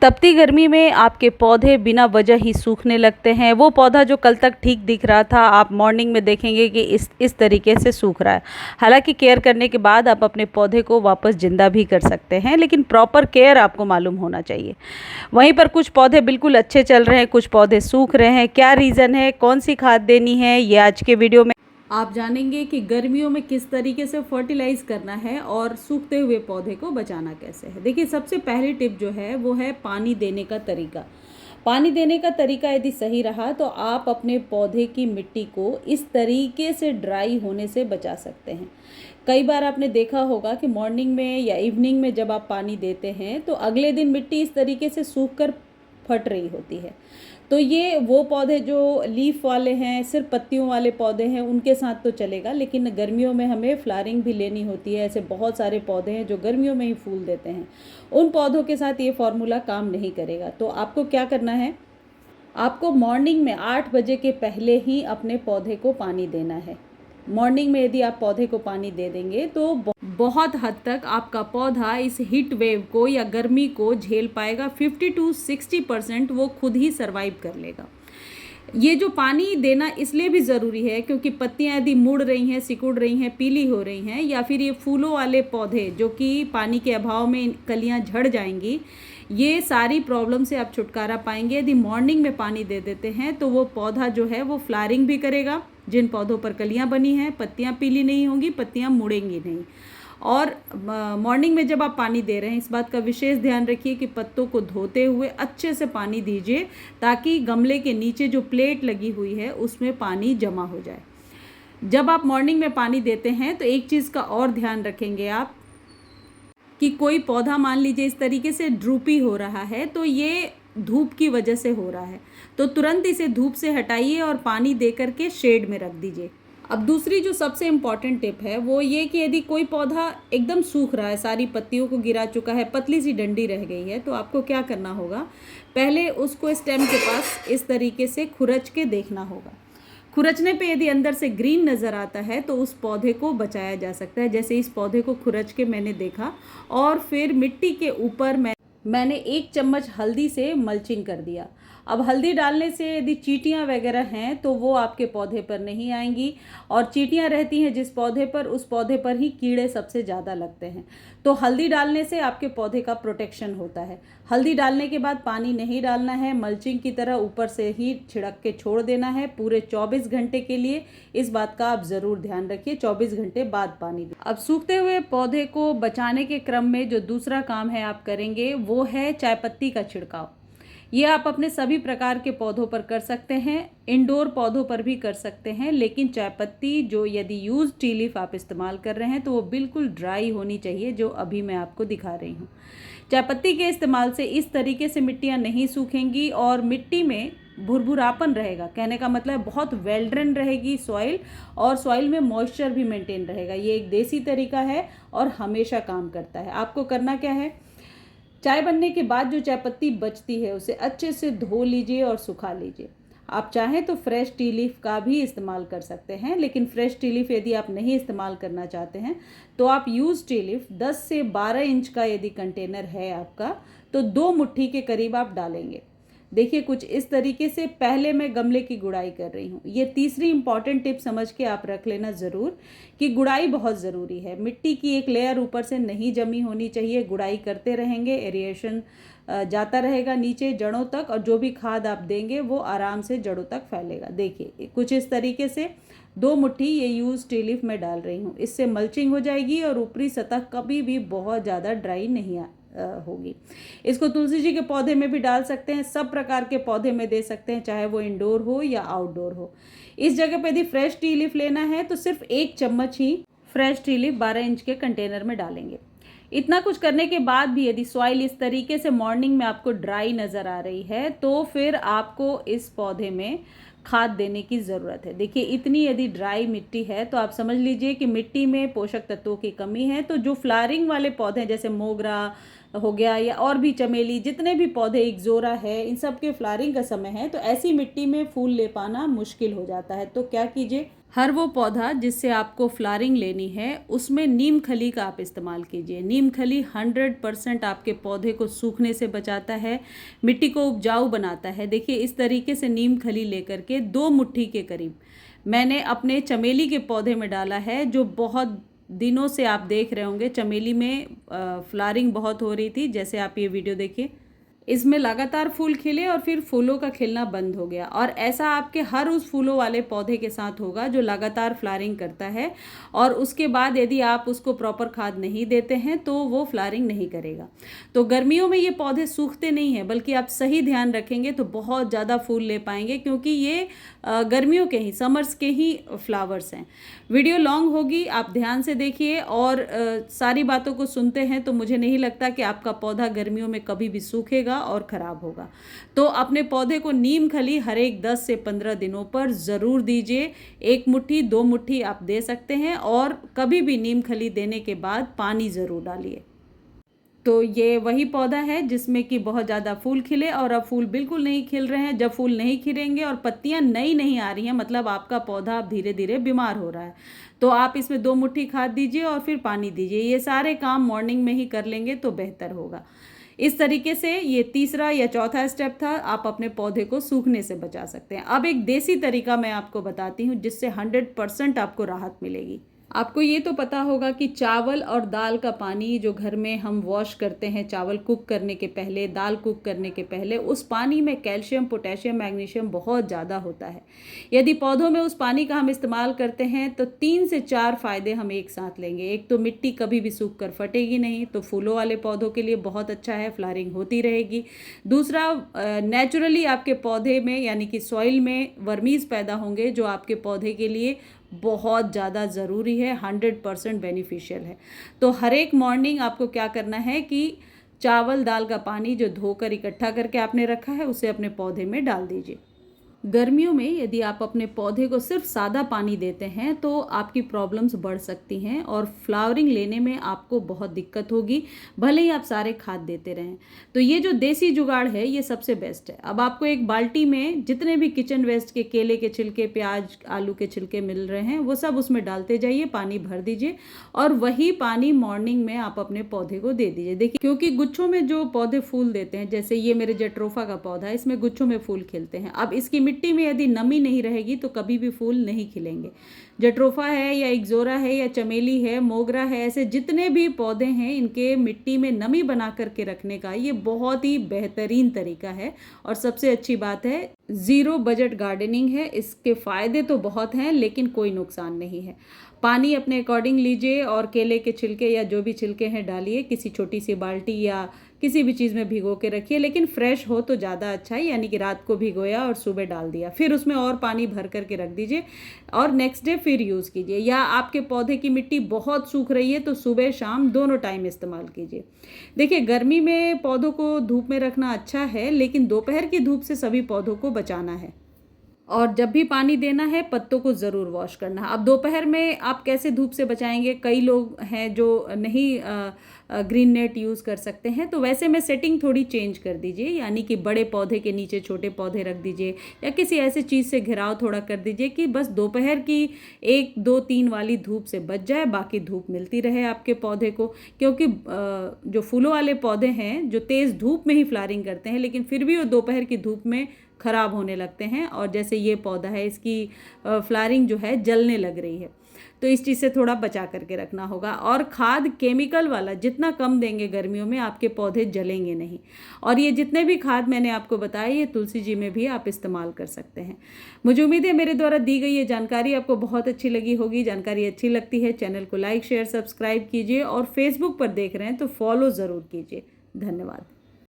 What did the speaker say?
तपती गर्मी में आपके पौधे बिना वजह ही सूखने लगते हैं। वो पौधा जो कल तक ठीक दिख रहा था, आप मॉर्निंग में देखेंगे कि इस तरीके से सूख रहा है। हालांकि केयर करने के बाद आप अपने पौधे को वापस जिंदा भी कर सकते हैं, लेकिन प्रॉपर केयर आपको मालूम होना चाहिए। वहीं पर कुछ पौधे बिल्कुल अच्छे चल रहे हैं, कुछ पौधे सूख रहे हैं। क्या रीज़न है, कौन सी खाद देनी है, ये आज के वीडियो में आप जानेंगे कि गर्मियों में किस तरीके से फर्टिलाइज करना है और सूखते हुए पौधे को बचाना कैसे है। देखिए, सबसे पहली टिप जो है वो है पानी देने का तरीका। पानी देने का तरीका यदि सही रहा तो आप अपने पौधे की मिट्टी को इस तरीके से ड्राई होने से बचा सकते हैं। कई बार आपने देखा होगा कि मॉर्निंग में या इवनिंग में जब आप पानी देते हैं तो अगले दिन मिट्टी इस तरीके से सूख कर फट रही होती है। तो ये वो पौधे जो लीफ वाले हैं, सिर्फ पत्तियों वाले पौधे हैं, उनके साथ तो चलेगा, लेकिन गर्मियों में हमें फ्लावरिंग भी लेनी होती है। ऐसे बहुत सारे पौधे हैं जो गर्मियों में ही फूल देते हैं, उन पौधों के साथ ये फॉर्मूला काम नहीं करेगा। तो आपको क्या करना है, आपको मॉर्निंग में 8 बजे के पहले ही अपने पौधे को पानी देना है। मॉर्निंग में यदि आप पौधे को पानी दे देंगे तो बहुत हद तक आपका पौधा इस हीट वेव को या गर्मी को झेल पाएगा। 50 to 60% वो खुद ही सरवाइव कर लेगा। ये जो पानी देना इसलिए भी ज़रूरी है क्योंकि पत्तियां यदि मुड़ रही हैं, सिकुड़ रही हैं, पीली हो रही हैं, या फिर ये फूलों वाले पौधे जो कि पानी के अभाव में कलियां झड़ जाएंगी, ये सारी प्रॉब्लम से आप छुटकारा पाएंगे। यदि मॉर्निंग में पानी दे देते हैं तो वो पौधा जो है वो फ्लावरिंग भी करेगा। जिन पौधों पर कलियां बनी हैं, पत्तियां पीली नहीं होंगी, पत्तियां मुड़ेंगी नहीं। और मॉर्निंग में जब आप पानी दे रहे हैं, इस बात का विशेष ध्यान रखिए कि पत्तों को धोते हुए अच्छे से पानी दीजिए, ताकि गमले के नीचे जो प्लेट लगी हुई है उसमें पानी जमा हो जाए। जब आप मॉर्निंग में पानी देते हैं तो एक चीज़ का और ध्यान रखेंगे आप कि कोई पौधा मान लीजिए इस तरीके से ड्रूपी हो रहा है तो ये धूप की वजह से हो रहा है, तो तुरंत इसे धूप से हटाइए और पानी दे करके शेड में रख दीजिए। अब दूसरी जो सबसे इम्पॉर्टेंट टिप है वो ये कि यदि कोई पौधा एकदम सूख रहा है, सारी पत्तियों को गिरा चुका है, पतली सी डंडी रह गई है, तो आपको क्या करना होगा, पहले उसको स्टेम के पास इस तरीके से खुरच के देखना होगा। खुरचने पे यदि अंदर से ग्रीन नज़र आता है तो उस पौधे को बचाया जा सकता है। जैसे इस पौधे को खुरच के मैंने देखा और फिर मिट्टी के ऊपर मैंने 1 चम्मच हल्दी से मल्चिंग कर दिया। अब हल्दी डालने से यदि चींटियाँ वगैरह हैं तो वो आपके पौधे पर नहीं आएंगी, और चींटियाँ रहती हैं जिस पौधे पर, उस पौधे पर ही कीड़े सबसे ज़्यादा लगते हैं। तो हल्दी डालने से आपके पौधे का प्रोटेक्शन होता है। हल्दी डालने के बाद पानी नहीं डालना है, मल्चिंग की तरह ऊपर से ही छिड़क के छोड़ देना है पूरे 24 घंटे के लिए। इस बात का आप ज़रूर ध्यान रखिए, 24 घंटे बाद पानी दें। अब सूखते हुए पौधे को बचाने के क्रम में जो दूसरा काम है आप करेंगे वो है चाय पत्ती का छिड़काव। ये आप अपने सभी प्रकार के पौधों पर कर सकते हैं, इंडोर पौधों पर भी कर सकते हैं, लेकिन चाय पत्ती जो यदि यूज टी लीफ आप इस्तेमाल कर रहे हैं तो वो बिल्कुल ड्राई होनी चाहिए, जो अभी मैं आपको दिखा रही हूँ। चाय पत्ती के इस्तेमाल से इस तरीके से मिट्टियाँ नहीं सूखेंगी और मिट्टी में भुरभुरापन रहेगा। कहने का मतलब बहुत वेल ड्रेन रहेगी सॉइल, और सॉइल में मॉइस्चर भी मेंटेन रहेगा। ये एक देसी तरीका है और हमेशा काम करता है। आपको करना क्या है, चाय बनने के बाद जो चाय पत्ती बचती है उसे अच्छे से धो लीजिए और सुखा लीजिए। आप चाहें तो फ्रेश टी लीफ का भी इस्तेमाल कर सकते हैं, लेकिन फ्रेश टी लीफ यदि आप नहीं इस्तेमाल करना चाहते हैं तो आप यूज़ टी लीफ 10 से 12 इंच का यदि कंटेनर है आपका तो 2 मुट्ठी के करीब आप डालेंगे। देखिए, कुछ इस तरीके से पहले मैं गमले की गुड़ाई कर रही हूँ। ये तीसरी इंपॉर्टेंट टिप समझ के आप रख लेना ज़रूर कि गुड़ाई बहुत ज़रूरी है। मिट्टी की एक लेयर ऊपर से नहीं जमी होनी चाहिए। गुड़ाई करते रहेंगे, एरिएशन जाता रहेगा नीचे जड़ों तक, और जो भी खाद आप देंगे वो आराम से जड़ों तक फैलेगा। देखिए, कुछ इस तरीके से 2 मुट्ठी ये यूज टी लीफ मैं डाल रही हूँ। इससे मल्चिंग हो जाएगी और ऊपरी सतह कभी भी बहुत ज़्यादा ड्राई नहीं होगी। इसको तुलसी जी के पौधे में भी डाल सकते हैं, सब प्रकार के पौधे में दे सकते हैं, चाहे वो इंडोर हो या आउटडोर हो। इस जगह पे यदि फ्रेश टी लीफ लेना है तो सिर्फ 1 चम्मच ही फ्रेश टी लीफ 12 इंच के कंटेनर में डालेंगे। इतना कुछ करने के बाद भी यदि सॉइल इस तरीके से मॉर्निंग में आपको ड्राई नज़र आ रही है तो फिर आपको इस पौधे में खाद देने की ज़रूरत है। देखिए, इतनी यदि ड्राई मिट्टी है तो आप समझ लीजिए कि मिट्टी में पोषक तत्वों की कमी है। तो जो फ्लावरिंग वाले पौधे जैसे मोगरा, हो गया या और भी चमेली, जितने भी पौधे, इक्ज़ोरा है, इन सब के फ्लावरिंग का समय है, तो ऐसी मिट्टी में फूल ले पाना मुश्किल हो जाता है। तो क्या कीजिए, हर वो पौधा जिससे आपको फ्लावरिंग लेनी है उसमें नीम खली का आप इस्तेमाल कीजिए। नीम खली 100% आपके पौधे को सूखने से बचाता है, मिट्टी को उपजाऊ बनाता है। देखिए इस तरीके से नीम खली लेकर के 2 मुट्ठी के करीब मैंने अपने चमेली के पौधे में डाला है, जो बहुत दिनों से आप देख रहे होंगे चमेली में फ्लावरिंग बहुत हो रही थी। जैसे आप ये वीडियो देखिए, इसमें लगातार फूल खिले और फिर फूलों का खिलना बंद हो गया। और ऐसा आपके हर उस फूलों वाले पौधे के साथ होगा जो लगातार फ्लावरिंग करता है, और उसके बाद यदि आप उसको प्रॉपर खाद नहीं देते हैं तो वो फ्लावरिंग नहीं करेगा। तो गर्मियों में ये पौधे सूखते नहीं हैं, बल्कि आप सही ध्यान रखेंगे तो बहुत ज़्यादा फूल ले पाएंगे, क्योंकि ये गर्मियों के ही, समर्स के ही फ्लावर्स हैं। वीडियो लॉन्ग होगी, आप ध्यान से देखिए और सारी बातों को सुनते हैं तो मुझे नहीं लगता कि आपका पौधा गर्मियों में कभी भी सूखेगा और ख़राब होगा। तो अपने पौधे को नीम खली हर एक 10 से 15 दिनों पर ज़रूर दीजिए। 1 मुट्ठी 2 मुट्ठी आप दे सकते हैं, और कभी भी नीम खली देने के बाद पानी ज़रूर डालिए। तो ये वही पौधा है जिसमें कि बहुत ज़्यादा फूल खिले, और अब फूल बिल्कुल नहीं खिल रहे हैं। जब फूल नहीं खिलेंगे और पत्तियां नई नहीं आ रही हैं, मतलब आपका पौधा अब धीरे धीरे बीमार हो रहा है। तो आप इसमें 2 मुट्ठी खाद दीजिए और फिर पानी दीजिए। ये सारे काम मॉर्निंग में ही कर लेंगे तो बेहतर होगा। इस तरीके से ये तीसरा या चौथा स्टेप था, आप अपने पौधे को सूखने से बचा सकते हैं। अब एक देसी तरीका मैं आपको बताती हूँ जिससे 100% आपको राहत मिलेगी। आपको ये तो पता होगा कि चावल और दाल का पानी जो घर में हम वॉश करते हैं, चावल कुक करने के पहले, दाल कुक करने के पहले, उस पानी में कैल्शियम, पोटेशियम, मैग्नीशियम बहुत ज़्यादा होता है। यदि पौधों में उस पानी का हम इस्तेमाल करते हैं तो 3 से 4 फ़ायदे हम एक साथ लेंगे। एक तो मिट्टी कभी भी सूख कर फटेगी नहीं, तो फूलों वाले पौधों के लिए बहुत अच्छा है, फ्लावरिंग होती रहेगी। दूसरा, नेचुरली आपके पौधे में यानी कि सॉइल में वर्मीज़ पैदा होंगे, जो आपके पौधे के लिए बहुत ज़्यादा ज़रूरी है, 100% बेनिफिशियल है। तो हर एक मॉर्निंग आपको क्या करना है कि चावल दाल का पानी जो धोकर इकट्ठा करके आपने रखा है उसे अपने पौधे में डाल दीजिए। गर्मियों में यदि आप अपने पौधे को सिर्फ सादा पानी देते हैं तो आपकी प्रॉब्लम्स बढ़ सकती हैं और फ्लावरिंग लेने में आपको बहुत दिक्कत होगी, भले ही आप सारे खाद देते रहें। तो ये जो देसी जुगाड़ है ये सबसे बेस्ट है। अब आपको एक बाल्टी में जितने भी किचन वेस्ट के, केले के छिलके, प्याज, आलू के छिलके मिल रहे हैं वो सब उसमें डालते जाइए, पानी भर दीजिए और वही पानी मॉर्निंग में आप अपने पौधे को दे दीजिए। देखिए, क्योंकि गुच्छों में जो पौधे फूल देते हैं, जैसे ये मेरे जेट्रोफा का पौधा है, इसमें गुच्छों में फूल खिलते हैं। अब इसकी मिट्टी में यदि नमी नहीं रहेगी तो कभी भी फूल नहीं खिलेंगे। जेट्रोफा है या इक्ज़ोरा है या चमेली है, मोगरा है, ऐसे जितने भी पौधे हैं, इनके मिट्टी में नमी बना करके रखने का ये बहुत ही बेहतरीन तरीका है। और सबसे अच्छी बात है, ज़ीरो बजट गार्डनिंग है। इसके फ़ायदे तो बहुत हैं लेकिन कोई नुकसान नहीं है। पानी अपने अकॉर्डिंग लीजिए और केले के छिलके या जो भी छिलके हैं डालिए, किसी छोटी सी बाल्टी या किसी भी चीज़ में भिगो के रखिए, लेकिन फ्रेश हो तो ज़्यादा अच्छा है। यानी कि रात को भिगोया और सुबह डाल दिया, फिर उसमें और पानी भर करके रख दीजिए और नेक्स्ट डे फिर यूज़ कीजिए। या आपके पौधे की मिट्टी बहुत सूख रही है तो सुबह शाम दोनों टाइम इस्तेमाल कीजिए। देखिए, गर्मी में पौधों को धूप में रखना अच्छा है, लेकिन दोपहर की धूप से सभी पौधों को बचाना है। और जब भी पानी देना है पत्तों को ज़रूर वॉश करना है। अब दोपहर में आप कैसे धूप से बचाएंगे? कई लोग हैं जो नहीं ग्रीन नेट यूज़ कर सकते हैं, तो वैसे में सेटिंग थोड़ी चेंज कर दीजिए। यानी कि बड़े पौधे के नीचे छोटे पौधे रख दीजिए या किसी ऐसी चीज़ से घिराव थोड़ा कर दीजिए कि बस दोपहर की 1, 2, 3 वाली धूप से बच जाए, बाकी धूप मिलती रहे आपके पौधे को। क्योंकि जो फूलों वाले पौधे हैं जो तेज़ धूप में ही फ्लावरिंग करते हैं, लेकिन फिर भी वो दोपहर की धूप में ख़राब होने लगते हैं। और जैसे ये पौधा है, इसकी फ्लावरिंग जो है जलने लग रही है, तो इस चीज़ से थोड़ा बचा करके रखना होगा। और खाद केमिकल वाला जितना कम देंगे गर्मियों में, आपके पौधे जलेंगे नहीं। और ये जितने भी खाद मैंने आपको बताए, ये तुलसी जी में भी आप इस्तेमाल कर सकते हैं। मुझे उम्मीद है मेरे द्वारा दी गई ये जानकारी आपको बहुत अच्छी लगी होगी। जानकारी अच्छी लगती है चैनल को लाइक, शेयर, सब्सक्राइब कीजिए और फेसबुक पर देख रहे हैं तो फॉलो ज़रूर कीजिए। धन्यवाद।